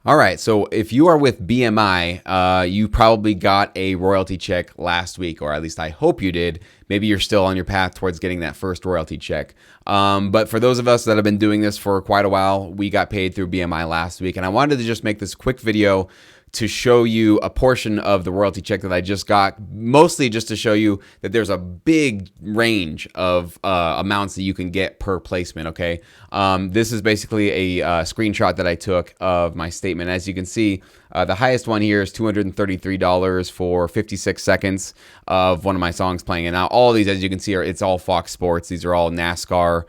All right, so if you are with BMI, you probably got a royalty check last week, or at least I hope you did. Maybe you're still on your path towards getting that first royalty check. But for those of us that have been doing this for quite a while, we got paid through BMI last week, and I wanted to just make this quick video to show you a portion of the royalty check that I just got, mostly just to show you that there's a big range of amounts that you can get per placement, okay? This is basically a screenshot that I took of my statement. As you can see, the highest one here is $233 for 56 seconds of one of my songs playing. And now all of these, as you can see, it's all Fox Sports. These are all NASCAR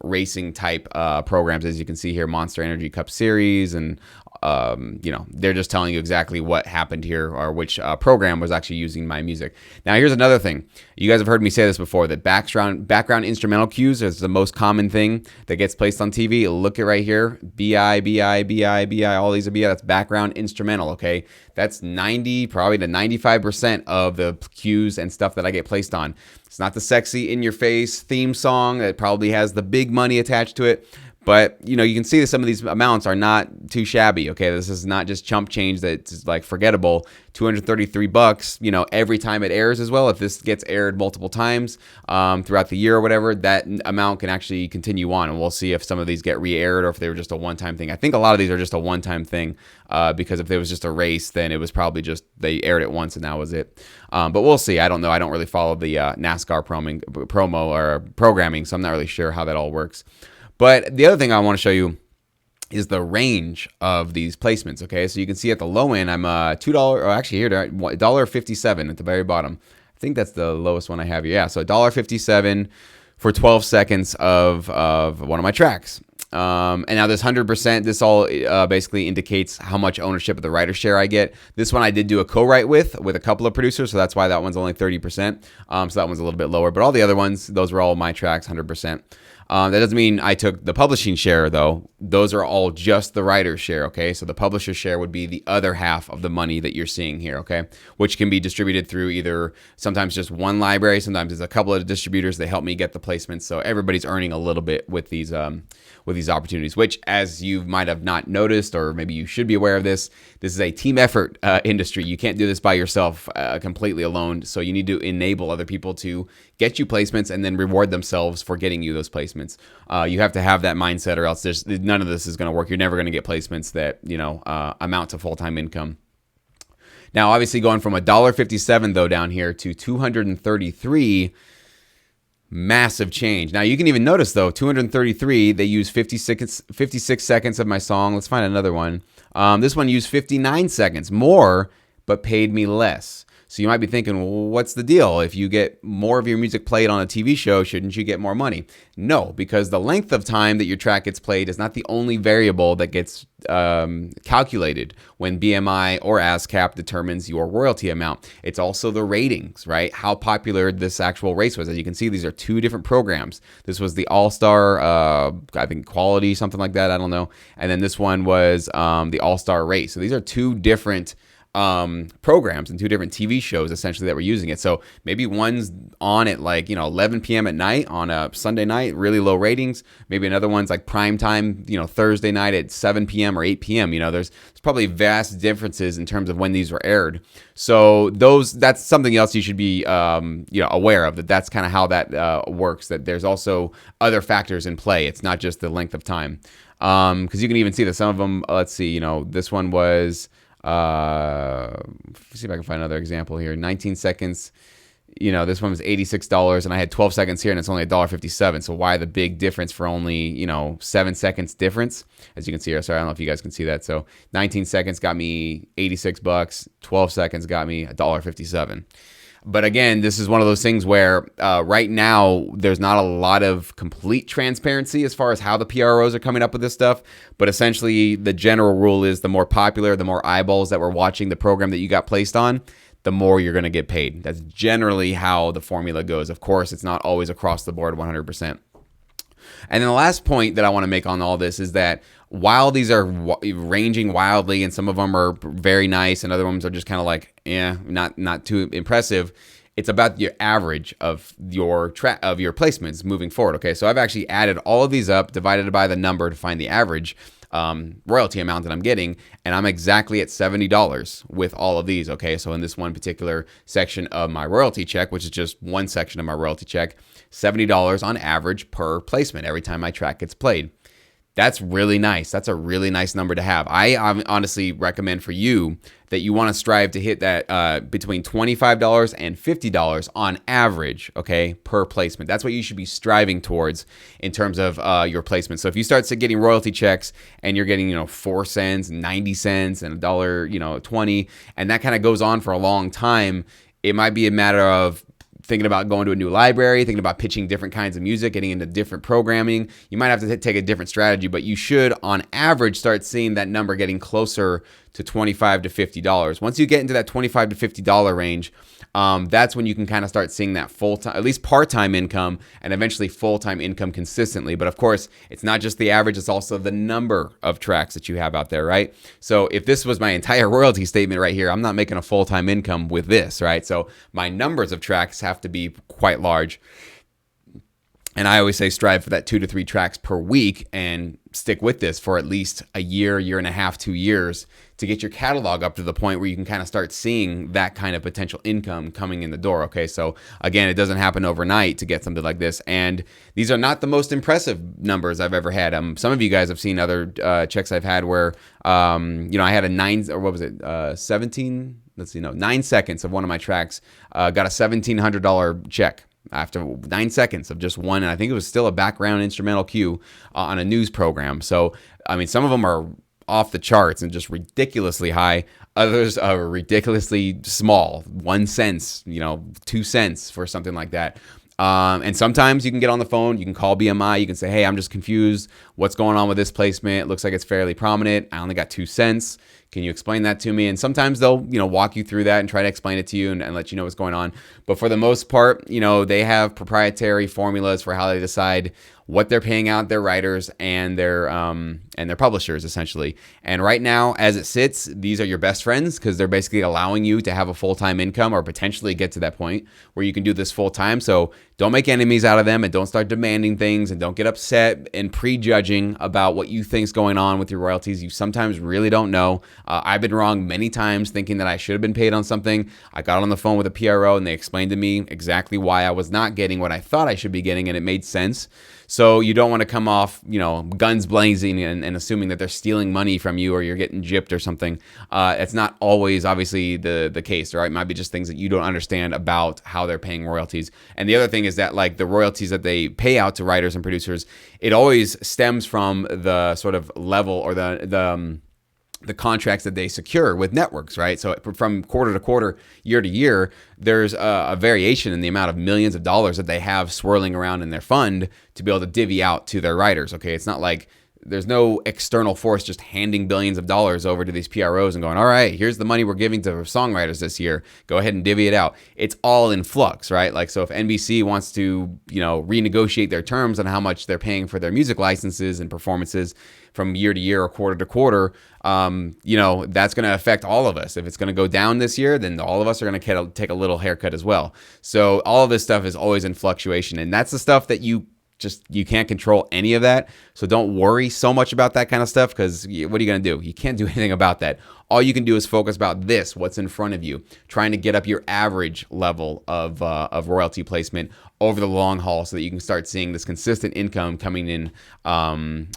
racing type programs, as you can see here, Monster Energy Cup Series, and they're just telling you exactly what happened here, or which program was actually using my music. Now, here's another thing. You guys have heard me say this before, that background instrumental cues is the most common thing that gets placed on TV. Look at right here, BI, BI, BI, BI, all these are BI. That's background instrumental, okay? That's 90, probably to 95% of the cues and stuff that I get placed on. It's not the sexy in-your-face theme song that probably has the big money attached to it. But, you can see that some of these amounts are not too shabby, okay? This is not just chump change that's like forgettable. $233, every time it airs as well. If this gets aired multiple times throughout the year or whatever, that amount can actually continue on. And we'll see if some of these get re-aired or if they were just a one-time thing. I think a lot of these are just a one-time thing because if it was just a race, then it was probably just they aired it once and that was it. But we'll see. I don't know. I don't really follow the NASCAR promo or programming, so I'm not really sure how that all works. But the other thing I want to show you is the range of these placements, okay? So you can see at the low end, I'm $2, or actually here, $1.57 at the very bottom. I think that's the lowest one I have here. Yeah, so $1.57 for 12 seconds of one of my tracks. And now this 100%, this all basically indicates how much ownership of the writer share I get. This one I did do a co-write with a couple of producers, so that's why that one's only 30%. So that one's a little bit lower. But all the other ones, those were all my tracks, 100%. That doesn't mean I took the publishing share, though. Those are all just the writer's share, okay? So the publisher's share would be the other half of the money that you're seeing here, okay? Which can be distributed through either sometimes just one library, sometimes it's a couple of distributors that help me get the placements. So everybody's earning a little bit with these opportunities, which, as you might have not noticed, or maybe you should be aware of this is a team effort industry. You can't do this by yourself completely alone. So you need to enable other people to get you placements and then reward themselves for getting you those placements. You have to have that mindset, or else none of this is going to work. You're never going to get placements that amount to full-time income. Now, obviously, going from $1.57 though down here to $233, massive change. Now you can even notice though, 233, they use 56 seconds of my song. Let's find another one. This one used 59 seconds more, but paid me less. So you might be thinking, well, what's the deal? If you get more of your music played on a TV show, shouldn't you get more money? No, because the length of time that your track gets played is not the only variable that gets calculated when BMI or ASCAP determines your royalty amount. It's also the ratings, right? How popular this actual race was. As you can see, these are two different programs. This was the All-Star, I think quality, something like that. I don't know. And then this one was the All-Star race. So these are two different programs and two different TV shows essentially that were using it. So maybe one's on at 11 p.m. at night on a Sunday night, really low ratings. Maybe another one's like prime time, Thursday night at 7 p.m. or 8 p.m. There's probably vast differences in terms of when these were aired. So that's something else you should be aware of, that's kind of how that works, that there's also other factors in play. It's not just the length of time. Because you can even see that some of them, let's see, this one was see if I can find another example here. 19 seconds. This one was $86 and I had 12 seconds here and it's only $1.57. So why the big difference for only, 7 seconds difference? As you can see here. Sorry, I don't know if you guys can see that. So 19 seconds got me $86. 12 seconds got me $1.57. But again, this is one of those things where right now there's not a lot of complete transparency as far as how the PROs are coming up with this stuff. But essentially, the general rule is the more popular, the more eyeballs that were watching the program that you got placed on, the more you're going to get paid. That's generally how the formula goes. Of course, it's not always across the board 100%. And then the last point that I want to make on all this is that while these are ranging wildly and some of them are very nice and other ones are just kind of like, not too impressive, it's about your average of your placements moving forward. Okay, so I've actually added all of these up, divided by the number to find the average. royalty amount that I'm getting, and I'm exactly at $70 with all of these. Okay, so in this one particular section of my royalty check, which is just one section of my royalty check, $70 on average per placement every time my track gets played. That's really nice. That's a really nice number to have. I honestly recommend for you that you want to strive to hit that between $25 and $50 on average, okay, per placement. That's what you should be striving towards in terms of your placement. So if you start getting royalty checks and you're getting, 4 cents, 90 cents, and $1, 20, and that kind of goes on for a long time, it might be a matter of thinking about going to a new library, thinking about pitching different kinds of music, getting into different programming. You might have to take a different strategy, but you should, on average, start seeing that number getting closer to $25 to $50. Once you get into that $25 to $50 range, that's when you can kind of start seeing that full-time, at least part-time income, and eventually full-time income consistently. But of course, it's not just the average, it's also the number of tracks that you have out there, right? So if this was my entire royalty statement right here, I'm not making a full-time income with this, right? So my numbers of tracks have to be quite large. And I always say strive for that 2 to 3 tracks per week and stick with this for at least a year, year and a half, 2 years to get your catalog up to the point where you can kind of start seeing that kind of potential income coming in the door. Okay, so again, it doesn't happen overnight to get something like this. And these are not the most impressive numbers I've ever had. Some of you guys have seen other checks I've had where, I had a 9 seconds of one of my tracks, got a $1,700 check. After 9 seconds of just one, and I think it was still a background instrumental cue on a news program. So, I mean, some of them are off the charts and just ridiculously high. Others are ridiculously small, 1 cent, 2 cents for something like that. And sometimes you can get on the phone, you can call BMI, you can say, hey, I'm just confused. What's going on with this placement? It looks like it's fairly prominent. I only got 2 cents. Can you explain that to me? And sometimes they'll, walk you through that and try to explain it to you and let you know what's going on. But for the most part, they have proprietary formulas for how they decide what they're paying out their writers and their publishers, essentially. And right now, as it sits, these are your best friends because they're basically allowing you to have a full-time income or potentially get to that point where you can do this full-time. So don't make enemies out of them and don't start demanding things and don't get upset and prejudging about what you think's going on with your royalties. You sometimes really don't know. I've been wrong many times thinking that I should have been paid on something. I got on the phone with a PRO and they explained to me exactly why I was not getting what I thought I should be getting, and it made sense. So you don't want to come off, guns blazing and assuming that they're stealing money from you or you're getting gypped or something. It's not always obviously the case, right? It might be just things that you don't understand about how they're paying royalties. And the other thing is that like the royalties that they pay out to writers and producers, it always stems from the sort of level or the contracts that they secure with networks, right? So from quarter to quarter, year to year, there's a variation in the amount of millions of dollars that they have swirling around in their fund to be able to divvy out to their writers, okay? It's not like there's no external force just handing billions of dollars over to these PROs and going, all right, here's the money we're giving to songwriters this year. Go ahead and divvy it out. It's all in flux, right? Like, so if NBC wants to, renegotiate their terms on how much they're paying for their music licenses and performances from year to year or quarter to quarter, that's going to affect all of us. If it's going to go down this year, then all of us are going to take a little haircut as well. So all of this stuff is always in fluctuation, and that's the stuff that you can't control any of that. So don't worry so much about that kind of stuff, because what are you going to do? You can't do anything about that. All you can do is focus about what's in front of you, trying to get up your average level of royalty placement over the long haul so that you can start seeing this consistent income coming in right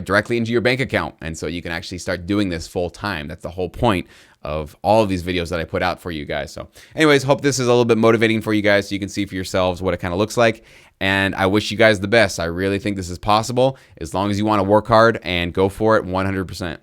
directly into your bank account. And so you can actually start doing this full time. That's the whole point of all of these videos that I put out for you guys. So anyways, hope this is a little bit motivating for you guys so you can see for yourselves what it kind of looks like. And I wish you guys the best. I really think this is possible as long as you want to work hard and go for it 100%.